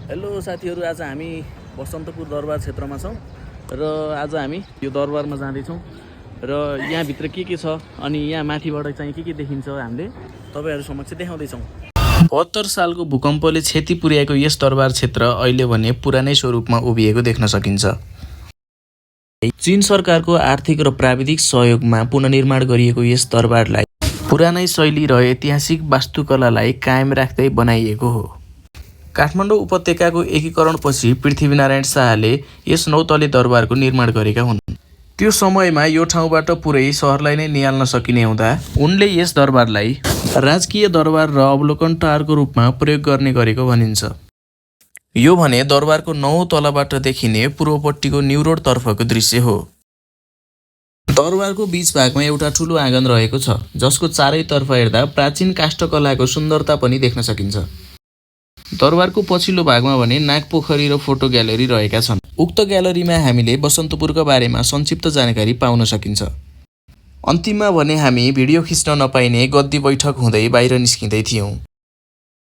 Hello साथीहरू, आज हामी बसन्तपुर दरबार क्षेत्रमा छौँ र आज हामी यो दरबारमा जाँदैछौँ र यहाँभित्र के छ अनि यहाँ माथिबाट चाहिँ के देखिन्छ हामीले तपाईहरु समक्ष देखाउँदैछौँ। 72 सालको भूकम्पले क्षति पुर्याएको यस दरबार क्षेत्र अहिले भने पुरानै स्वरूपमा उभिएको देख्न सकिन्छ। चीन सरकारको आर्थिक र प्राविधिक सहयोगमा पुनर्निर्माण गरिएको यस दरबारलाई पुरानै शैली र ऐतिहासिक वास्तुकलालाई कायम राख्दै बनाइएको हो। काठमाडौँ उपत्यकाको एकीकरणपछि पृथ्वीनारायण शाहले यस 9 तले दरबारको निर्माण गरेका हुन्। त्यो समयमा यो ठाउँबाट पुरै सहरलाई नै निहाल्न सकिने हुँदा उनले यस दरबारलाई राजकीय दरबार र अवलोकन टारको रूपमा प्रयोग गर्ने गरेको भनिन्छ। यो भने दरबारको 9 तलाबाट देखिने पूर्वपट्टिको न्यू रोड तर्फको दृश्य हो। दरबारको बीच भागमा एउटा ठूलो आँगन रहेको छ, जसको चारैतर्फ हेर्दा प्राचीन काष्ठकलाको सुन्दरता पनि देख्न सकिन्छ। दरबारको पछिल्लो भागमा भने नागपोखरी र फोटो ग्यालरी रहेका छन्। उक्त ग्यालरीमा हामीले बसन्तपुरका बारेमा संक्षिप्त जानकारी पाउन सकिन्छ। अन्तिममा भने हामी भिडियो खिच्न नपाइने गद्दी बैठक हुँदै बाहिर निस्किँदै थियौं।